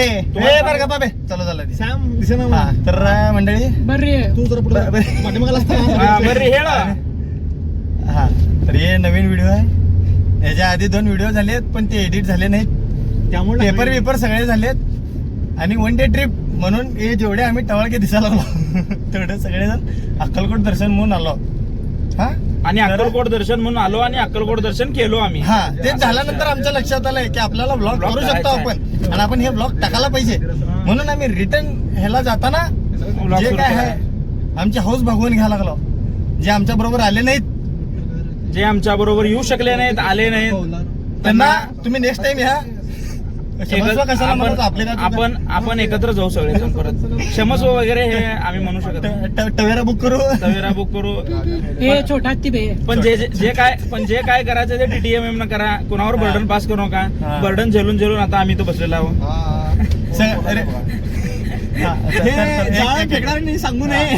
बरं का बाबे चला झालं तर मंडळी बर्री तू जर बर्री हेळ हा तर हे नवीन व्हिडिओ आहे. याच्या आधी 2 व्हिडिओ झालेत पण ते एडिट झाले नाहीत, त्यामुळे पेपर सगळे झालेत आणि 1 डे ट्रिप म्हणून हे जेवढे आम्ही टवळके दिसायला लागलो तेवढे सगळेजण अक्कलकोट दर्शन म्हणून आलो. हा आणि अक्कलकोट दर्शन म्हणून आलो आणि अक्कलकोट दर्शन केलो आम्ही. हा ते झाल्यानंतर आमच्या लक्षात आलंय की आपल्याला ब्लॉग करू शकतो आपण आणि आपण हे ब्लॉग टाकायला पाहिजे म्हणून आम्ही रिटर्न ह्याला जाताना जे काय आहे आमची हौस भागवून घ्यायला लागलो. जे आमच्या बरोबर आले नाहीत, जे आमच्या बरोबर येऊ शकले नाहीत, आले नाहीत, त्यांना तुम्ही नेक्स्ट टाइम या आपण एकत्र जाऊ सगळे परत. क्षमस्व वगैरे हे आम्ही म्हणू शकत. टवेरा बुक करू हे छोटा ती बे. पण जे काय करायचं ते TTMM न करा. कुणावर बर्डन पास करू नका. बर्डन झेलून आता आम्ही तो बसलेला आहोत. सांगू नये.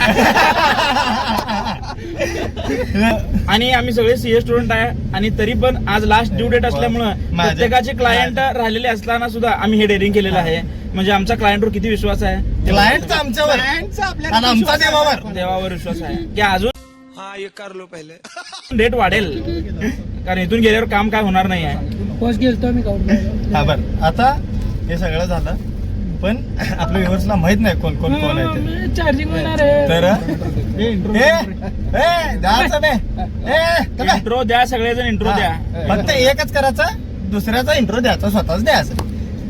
आणि आम्ही सगळे सीए स्टुडंट आहे आणि तरी पण आज लास्ट ड्यू डेट असल्यामुळे प्रत्येकाचे क्लायंट राहिलेले असताना सुद्धा आम्ही हे डेअरिंग केलेलं आहे. म्हणजे आमचा क्लायंटवर किती विश्वास आहे. क्लायंटचा आमच्यावर आणि आमचा देवावर विश्वास आहे की अजून डेट वाढेल कारण इथून गेल्यावर काम काय होणार नाही आहे. पोस्ट गेलतो मी हा बरं आता हे सगळं झालं पण आपल्या व्ह्युअर्सला माहित नाही कोण आहे ते. चार्जिंग होणार आहे तर इंट्रो द्या, सगळेजण इंट्रो द्या. फक्त एकच करायचं, दुसऱ्याचा इंट्रो द्यायचा, स्वतःच द्यायचं.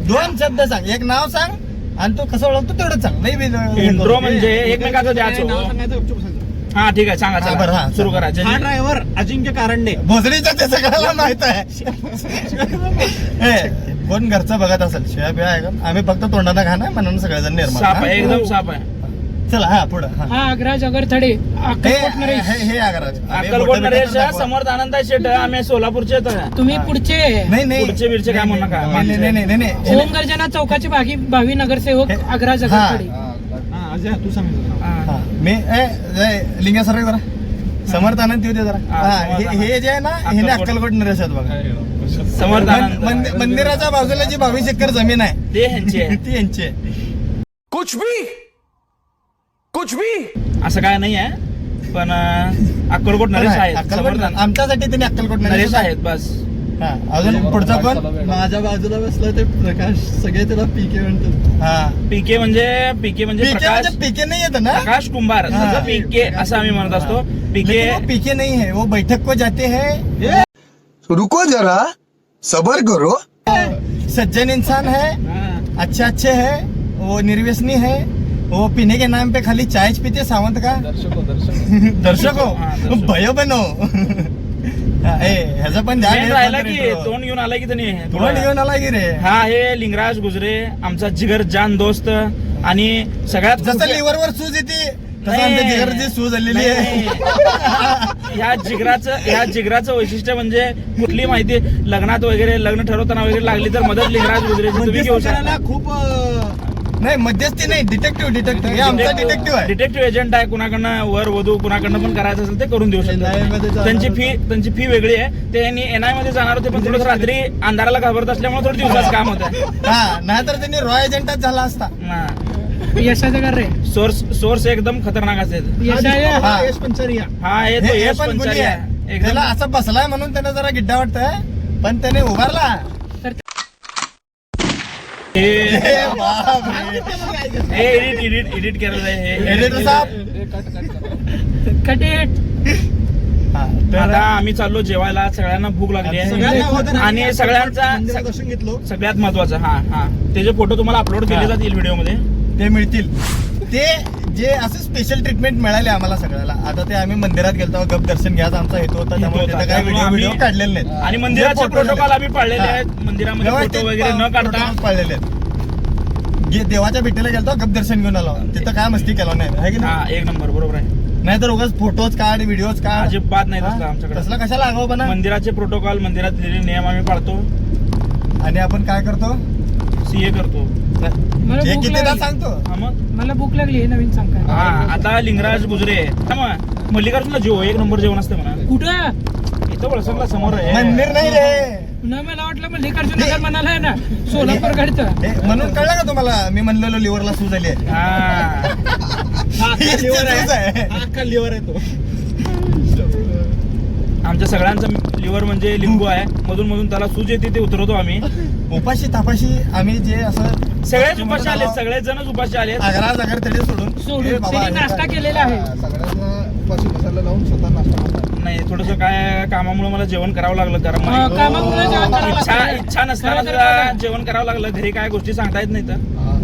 2 शब्द सांग, एक नाव सांग आणि तो कसं ओळखतो तेवढं सांग. नाही इंट्रो म्हणजे एकमेकाचं द्यायचं. हा ठीक आहे सांगा चला सुरू करा. हा ड्रायव्हर अजिंक्य कारंडे भोसडीचा ते सगळ्याला माहित आहे. कोण घरचं बघत असेल शिवाय बिया आहे का? आम्ही फक्त तोंडाना खाणार म्हणून सगळेजण निर्माण साप आहे, एकदम साप आहे. चला हा पुढे हा अग्राज अगरथडे हे अक्कलकोट नरेश समर्थ आनंद शेट. आम्ही सोलापूरचे तुम्ही पुढचे नाही पुढचे बिरचे काय म्हणू नका. नाही ओम गर्जना चौकाचे भावी नगरसेवक अग्राज अगरथडे. तू सांग मी लिंगा सर जरा समर्थ आनंद येऊ दे जरा. हे जे आहे ना हे अक्कलकोट नरेश आहेत बघा. समर्थ आनंद मंदिराच्या बाजूला जी 22 एकर जमीन आहे ते ह्यांची आहे. ती यांची आहे. कुछ भी असं काय नाही आहे पण अक्कलकोट नरेश आहेत. आमच्यासाठी त्यांनी अक्कलकोट नरेश आहेत बस. अजून पुढचा कोण माझ्या बाजूला बसला ते प्रकाश, सगळे त्याला पीके म्हणतात. पीके म्हणजे प्रकाश पीके नाही येत ना, प्रकाश कुंभार. पीके असं आम्ही म्हणत असतो. पीके नहीं है वो बैठक को जाते हैं. रुको जरा सबर करो. सज्जन इंसान है, अच्छे है, वो निर्व्यसनी है, वो पीने के नाम पे खाली चाय पीते. सावंत का दर्शको भयो बनो. ह्याचा पण राहिला की तोंड घेऊन आला की तोंड घेऊन आला की रे. हा हे लिंगराज गुजरे आमचा जिगर जान दोस्त. आणि सगळ्यात जसं लिव्हरवर सूज येते तसं आमच्या जिगरची सूज आलेली आहे. ह्या जिगराचं वैशिष्ट्य म्हणजे कुठली माहिती लग्नात वगैरे लग्न ठरवताना वगैरे लागली तर मदत लिंगराज गुजरेची तुम्ही घेऊ शकता. खूप नाही मध्यस्थी नाही, डिटेक्टिव्ह आमचा डिटेक्टिव्ह आहे. डिटेक्टिव्ह एजंट आहे. कुणाकडनं वर वधू कुणाकडनं पण करायचं असेल ते करून देऊ शकतात. त्यांची फी वेगळी आहे. ते NI मध्ये जाणार होते पण थोडं रात्री अंधाराला घाबरत असल्यामुळे थोडं दिवसाचं काम होतं. हा नाहीतर त्यांनी रॉय एजंटच झाला असता. यशाचं कर रे. सोर्स एकदम खतरनाक असेल. यश पंचरिया हा हे तो यश पंचरिया त्याला असं बसलाय म्हणून त्याने जरा गिड्डा वाटतंय पण त्याने उभारला. एडिट केलेलं आहे एडिटर साहेब. आता आम्ही चाललो जेवायला. सगळ्यांना भूक लागली आहे आणि सगळ्यात महत्वाचं हा त्याचे फोटो तुम्हाला अपलोड केले जातील व्हिडिओ मध्ये ते मिळतील. ते जे असं स्पेशल ट्रीटमेंट मिळाले आम्हाला सगळ्याला. आता ते आम्ही मंदिरात गेलो गप दर्शन घ्यायचा आमचा हेतू होता त्यामुळे काही व्हिडिओ काढलेले नाहीत आणि मंदिराचे प्रोटोकॉल आम्ही पाळलेले आहेत. मंदिरामध्ये फोटो वगैरे न काढता पाळलेले आहेत. देवाच्या भेटीला गेलो गप दर्शन घेऊन आलो. तिथं काय मस्ती केला नाही. एक नंबर बरोबर आहे. नाहीतर उगाच फोटोज काढ व्हिडिओज काढ अजिबात नाही तसलं आमच्याकडे. तसला कशाला आगाव पण मंदिराचे प्रोटोकॉल मंदिरात दिलेले नियम आम्ही पाळतो आणि आपण काय करतो सीए करतो. हे कितीदा सांगतो. मला भूक लागली नवीन सांग. आता लिंगराज गुजरे मल्लिकार्जुनला जेव 1 नंबर जेवण असतं म्हणा. कुठं इथं वळसंगला समोर आहे. मंदिर नाही रे नाही मला वाटलं मल्लिकार्जुन नगर म्हणाला ना सोलापूर कडचं. म्हणून कळलं का तुम्हाला मी म्हणलेलो लिव्हरला सूज आली आहे. अख्खा लिव्हर आहे तो. आमच्या सगळ्यांचा लिव्हर म्हणजे लिंबू आहे. मधून मधून त्याला सूज येते ते उतरवतो आम्ही. उपाशी तापाशी आम्ही जे असं सगळेच उपाशी आले, सगळेच जणच उपाशी आले. आग्रा जागर तडे सोडून त्यांनी नाश्ता केलेला आहे. नाही थोडस काय कामामुळे मला जेवण करावं लागलं कारण कामामुळे जेवण करावं लागलं. इच्छा नसताना सुद्धा जेवण करावं लागलं. घरी काय गोष्टी सांगता येत नाही तर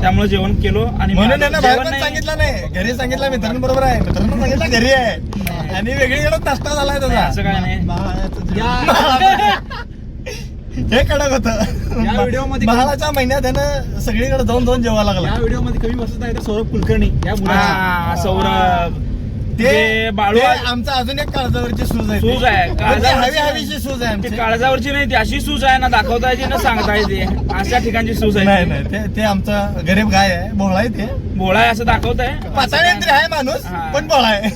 त्यामुळे जेवण केलो. आणि म्हणून त्यांना बाहेर जेवण पण नाही सांगितलं नाही, घरी सांगितलं मित्रांबरोबर आहे, मित्रांनो सांगितलं घरी आहे आणि वेगळीकडे नाश्ता झालाय नाही, असं त्याचा. काय नाही. हे कडक होतं. या व्हिडिओमध्ये- महाळाच्या महिन्यात त्यानं सगळीकडे जाऊन जाऊन जेवा लागला. या व्हिडिओ मध्ये कमी बसत आहे सौरभ कुलकर्णी या हा, सौरभ ते बाळू ते आमचा अजून एक काळजावरची सूज आहे. सूज आहे. हवी हवीची सूज आहे ती आमची. काळजावरची नाही, ती अशी सूज आहे ना दाखवता येते ना सांगता येते. अशा ठिकाणची सूज नाही आहे. नाही ते आमचा गरीब गाय आहे, भोळा आहे ते. भोळा आहे असं दाखवताय. पाताळेंद्र आहे माणूस हा. पण भोळा आहे.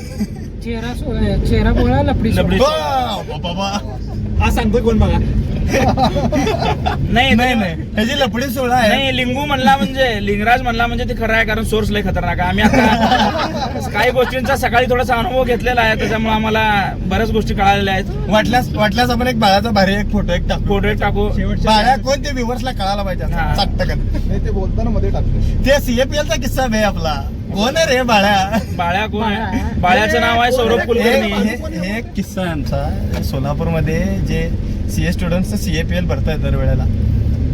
चेहरा बोळा लपडी लपडी. बाबा हा सांगतोय कोण बघा. नाही नाही नाही ह्याची लपडी सोळा आहे. नाही लिंगू म्हणला म्हणजे लिंगराज म्हणला म्हणजे ते खरं आहे कारण सोर्स लय खतरनाक आहे. आम्ही आता काही गोष्टींचा सकाळी थोडासा अनुभव घेतलेला आहे त्याच्यामुळे आम्हाला बऱ्याच गोष्टी कळालेल्या आहेत. वाटल्यास आपण एक बाळाचा भारी एक फोटो एक टाकू. फोटो टाकू. बाळ्या कोण ते व्ह्युअर्सला कळायला पाहिजे हा. चटकन. ते बोलताना मध्ये टाकलं. ते सीएपीएलचा किस्सा बे आपला. कोण आहे रे बाळ्या? बाळ्या कोण आहे? बाळ्याचं नाव आहे सौरभ कुलकर्णी. हे एक किस्सा आहे आमचा. सोलापूरमध्ये जे सीए स्टुडंट्स सीएपीएल भरतायत दरवेळेला.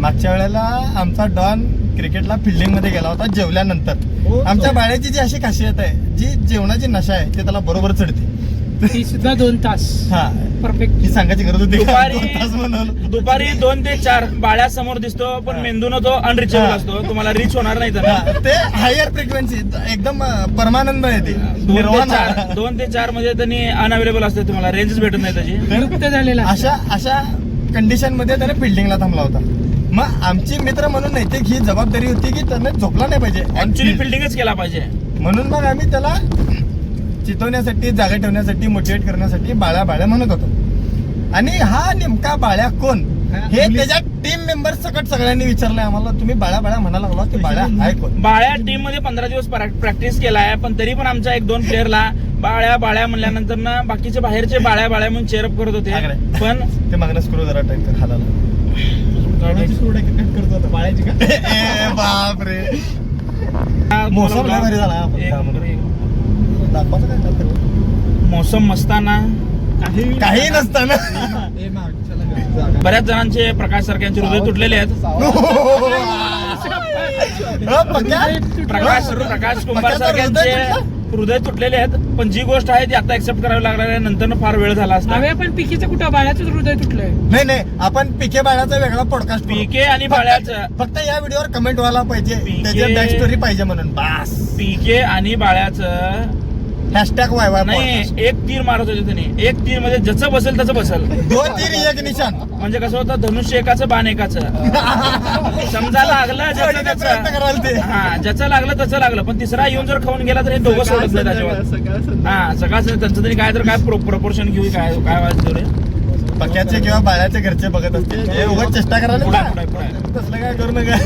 मागच्या वेळेला आमचा डॉन क्रिकेटला फिल्डिंग मध्ये गेला होता जेवल्यानंतर. आमच्या बाळ्याची जी अशी खासियत आहे, जी जेवणाची नशा आहे ते त्याला बरोबर चढते. ती सुद्धा 2 तास हा परफेक्ट. ही सांगायची गरज होती का? दुपारी 2 तास म्हणून. दुपारी 2 ते 4 बाळ्या समोर दिसतो पण मेंदून तो अनरिचेबल असतो. तुम्हाला रीच होणार नाही तर हा, ते हायर फ्रिक्वेन्सी एकदम परमानंद आहे ते. 2 ते 4 मध्ये त्यांनी अनअवेलेबल असते. तुम्हाला रेंजच भेटत नाही त्याची. लुप्त झालेला. अशा कंडिशन मध्ये त्याने फिल्डिंगला थांबला होता. मग आमची मित्र म्हणून नैतिक ही जबाबदारी होती की त्याने झोपला नाही पाहिजे ऍक्च्युली फिल्डिंगच केला पाहिजे. म्हणून मग आम्ही त्याला चितवण्यासाठी, जागा ठेवण्यासाठी, मोटिवेट करण्यासाठी बाळ्या बाळ्या म्हणत होतो. आणि हा नेमका बाळ्या कोण हे त्याच्या टीम मेंबर सकट सगळ्यांनी विचारलंय आम्हाला. तुम्ही बाळ्या बाळ्या म्हणायला लागला की बाळ्या आहे कोण? बाळ्या टीम मध्ये 15 दिवस प्रॅक्टिस केला आहे पण तरी पण आमच्या 1-2 प्लेअरला बाळ्या बाळ्या म्हणल्यानंतर ना बाकीचे बाहेरचे बाळ्या बाळ्या म्हणून चेअरअप करत होते. पण ते मागणं स्क्रू जरा टाईट कर हाताला. करतो आता बाळाची का. ए बाप रे. मोसम लय भारी झाला हा. दाखवायचं काय दाखवायचं? मोसम मस्ताना काही नसताना. बऱ्याच जणांचे प्रकाश सारख्यांचे हृदय तुटलेले आहेत. प्रकाश कुंभार सारख्यांचे हृदय तुटलेले आहेत. पण जी गोष्ट आहे ती आता एक्सेप्ट करावी लागणार आहे. नंतर फार वेळ झाला असता. हवे पण पिकीचं कुठं बाळाचं हृदय तुटलंय. नाही नाही आपण पीके बाळाचा वेगळा पॉडकास्ट पीके आणि बाळ्याचं फक्त या व्हिडिओवर कमेंट व्हायला पाहिजे, PK त्याची बॅक स्टोरी पाहिजे म्हणून बस. पीके आणि बाळ्याचं हॅशटॅग वाय नाही एक तीर मारत होते त्यांनी. एक तीर मध्ये ज्याचं बसेल त्याचं बसेल. 2 तीर 1 निशाण. म्हणजे कसं होतं धनुष्य एकाचं बाण एकाचं. समजा लागलं ज्याचं प्रयत्न त्याचं. कराल ते. हा ज्याचं लागलं त्याचं लागलं पण तिसरा येऊन जर खाऊन गेला तर हे दोघं सोडत नाही त्याच्यावर. हा सगळं त्यांचं तरी काय तर काय प्रपोर्शन घेऊ काय व्हायचं रे. पक्याचे किंवा बाळ्याचे घरचे बघत असतील हे उगाच चेष्टा करायला पुढे पुढे तसलं काय करू नका.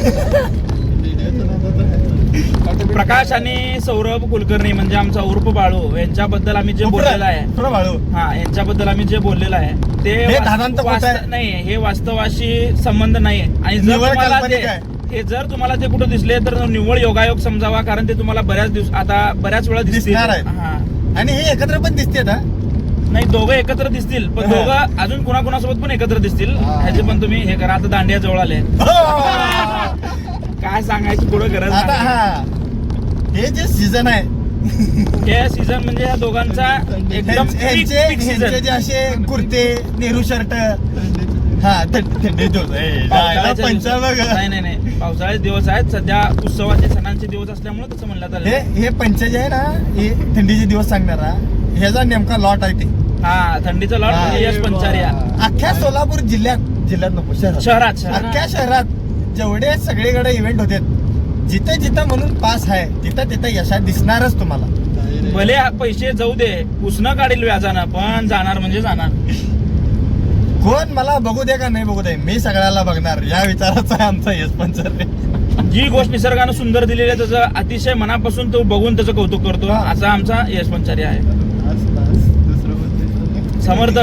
प्रकाश आणि सौरभ कुलकर्णी म्हणजे आमचा उर्फ बाळू यांच्याबद्दल आम्ही जे बोललेलं आहे. थोडं बाळू. हा यांच्याबद्दल आम्ही जे बोललेलं आहे ते हे दादांत खोटं आहे. नाही हे वास्तवाशी संबंध नाही. आणि जर निव्वळ तुम्हाला काल्पनिक आहे. हे जर तुम्हाला ते कुठं दिसले तर निव्वळ योगायोग समजावा कारण ते तुम्हाला बऱ्याच वेळा दिसणार आहेत. हा आणि हे एकत्र पण दिसते ना. नाही दोघं एकत्र दिसतील पण दोघं अजून कुणाकुणासोबत पण एकत्र दिसतील. ह्याचे पण तुम्ही हे करा. आता दांडिया जवळ आले. काय सांगायची पुढे गरज आता नाही. हा हे जे सीझन आहे हे सीझन म्हणजे या दोघांचा एकदम peak season. ह्यांचे जे असे कुर्ते, नेहरू शर्ट, हा थंडी दिवस पावसाळ्याचे पंचांग. नाही पावसाळ्याचे दिवस आहेत सध्या. उत्सवाचे सणांचे दिवस असल्यामुळे तसं म्हणण्यात आलं. हे पंच जे आहे ना हे थंडीचे दिवस सांगणारा ह्याचा नेमका लॉट आहे ते. हा थंडीचा लॉट म्हणजे यश पंचारिया. अख्ख्या सोलापूर जिल्ह्यात नको शहरात अख्ख्या शहरात जेवढे सगळीकडे इव्हेंट होते जिथे जिथं म्हणून पास आहे तिथं यशा दिसणारच तुम्हाला. भले पैसे जाऊ दे उसनं काढील व्याजानं पण जाणार म्हणजे जाणार. कोण मला बघू दे का नाही बघू दे, मी सगळ्याला बघणार या विचाराचा आहे आमचा यश पंचर. जी गोष्ट निसर्गानं सुंदर दिलेली आहे त्याचं अतिशय मनापासून तो बघून त्याचं कौतुक करतो, असा आमचा यश पंचारी आहे. समर्थ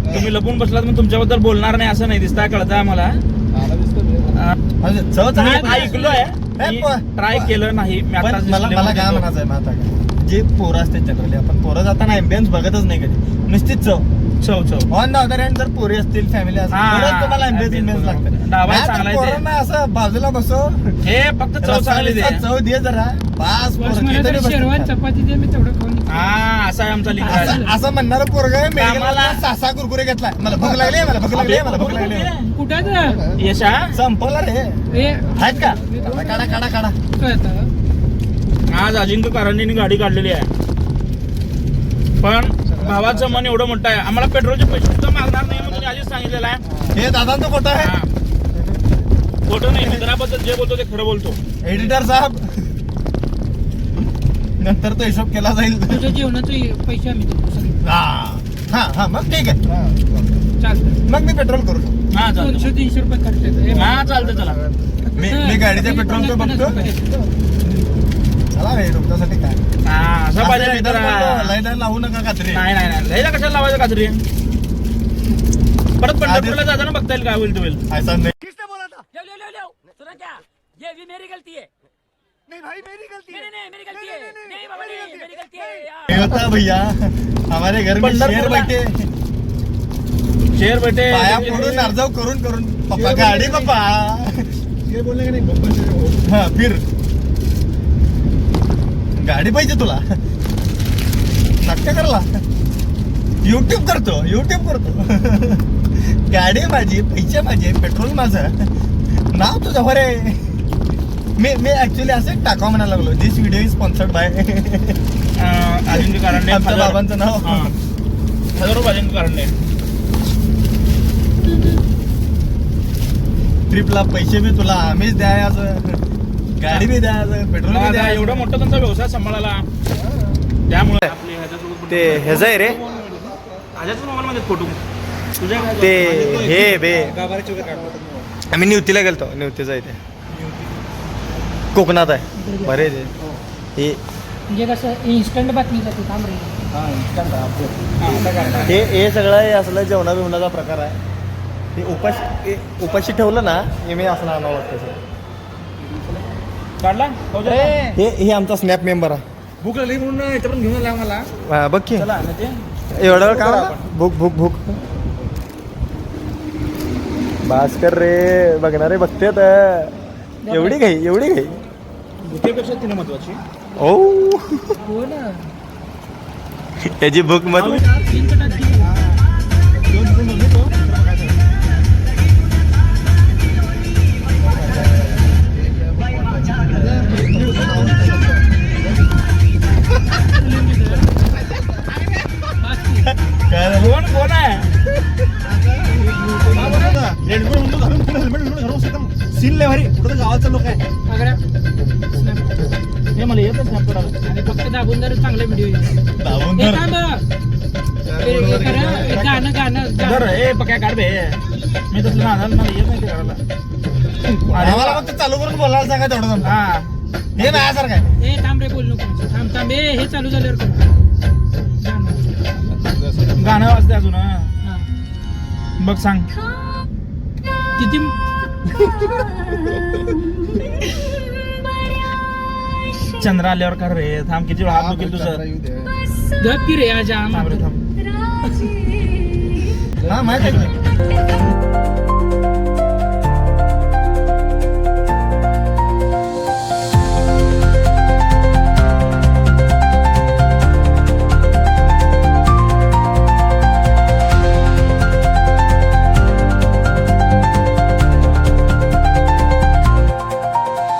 तुम्ही लपून बसलात मग तुमच्याबद्दल बोलणार नाही असं नाही दिसता, कळतं आम्हाला. चव चांगली ऐकलोय, ट्राय केलं नाही मी आता. मला काय म्हणायचं आहे माता का, जे पोरं असते जनरली आपण पोरं जाताना एम्बियन्स बघतच नाही कधी, नुसतीच चव. ऑन द अदर हँड जर पोरी असतील फॅमिली असतील तरच तुम्हाला एम्बियन्स लागतं. पोरांना असं बाजूला बसो, हे फक्त चव चांगली दे, चव दे जरा बास. शेरवान चपाती दे, मी तेवढं खाऊन. हा असा आहे आमचा लिंग. असं म्हणणारं पोरग मेडिकलला 6 कुरकुरे घेतलाय, मला भूक लागली, मला भूक लागली, मला भूक लागली. कुठं यशा संपवला रे, हे आहेत का? काढा काढा काढा. काय आता? आज अजिंक्य कारंडीने गाडी काढलेली आहे, पण भावाचं मन एवढं मोठं आहे, आम्हाला पेट्रोलचे पैसे सुद्धा मागणार नाही म्हणून आधीच सांगितलेलं आहे. हे दादांचं खोटं आहे. खोटं नाही, मित्राबद्दल जे बोलतो ते खरं बोलतो. एडिटर साहेब नंतर तो हिशोब केला जाईल. तुझ्या जेवणाचे पैसे आम्ही देतो सगळे. हा मग ठीक आहे, चालतं. मग मी पेट्रोल करू शकतो. हा चालतं, 200-300 रुपये खर्च येतो. हा चालतं, चला. मी गाडीच्या पेट्रोलचं बघतो. चला रे तुमच्यासाठी काय हा असं पाहिजे असं मित्र. लाईन लावू नका कात्री. नाही नाही नाही लयला कशाला लावायचं काजरी. परत पंढरपूरला जाताना बघता येईल काय होईल ते होईल. ऐसा नाही. ये भी मेरी गलती है. नहीं भाई मेरी गलती है. नहीं मेरी गलती है. नहीं बाबा नहीं मेरी गलती है. ये होता भैया हमारे घर में शेर बैठे, शेर बेटे पाया फोडून अर्जाव करून करून पप्पा गाडी पप्पा ये बोलणे का नाही. हा फिर गाडी पाहिजे तुला, नाट्य करला. युट्यूब करतो. गाडी माझी, पैसे माझे, पेट्रोल माझं, नाव तुझं बरे. मी ऍक्च्युली असं टाकावं म्हणायला लागलो, दिस व्हिडिओ इज स्पॉन्सर्ड बाय अजिंक्य कारंडे. आमच्या बाबांचं नाव. 1000 रुपये अजिंक्य कारंडे. ट्रिपला पैसे बी तुला आम्हीच द्यायचं, गाडी बी द्यायचं, पेट्रोल बी द्यायचं. एवढा मोठा त्यांचा व्यवसाय सांभाळायला, त्यामुळे आपले ह्याच्यासोबत ते ह्याच आहे रे, ह्याच्याच मोबाईल मध्ये फोटो तुझ्या ते हे बे आम्ही निवतीला गेलतो. निवतीचा आहे ते कोकणात आहे. बरे ते हे म्हणजे कसं इन्स्टंट बातमी जाते काम रे. हे सगळं हे असलं जेवणा बिवणाचा प्रकार आहे. ते उपाशी ठेवलं ना हे मी असं आणावं लागतं सर. काढला हे आमचा स्नॅप मेंबर आहे. भूक लागली म्हणून इथं घेऊन आला मला. हा, बघ की चला ते एवढं वेळ का भूक भास्कर रे बघणारे बघते तर एवढी घाई भुकेपेक्षा तिने महत्वाची. ओ हो ना. याची भूक मत कोण आहे सीन लय भारी. कुठं गावाचं लोक आहे. हे मला येतच नाही करायला. आणि फक्त दाबून जर चांगला व्हिडिओ गाणं ए पक्या काढ बे. मी तसलं नादाला मला येत नाही ते करायला. आम्हाला फक्त चालू करून बोलायला सांगा तेवढं जमतं. हा हे नाही सारखं आहे. हे थांब रे बोल नको. थांब हे चालू झाल्यावर कर. गाणं वाजते अजून. बघ सांग किती चंद्र आल्यावर कर रे. थांब किती वेळ हात दुखेल तुझं. गप की रे आज थांब रे थांब. हा माहिती आहे.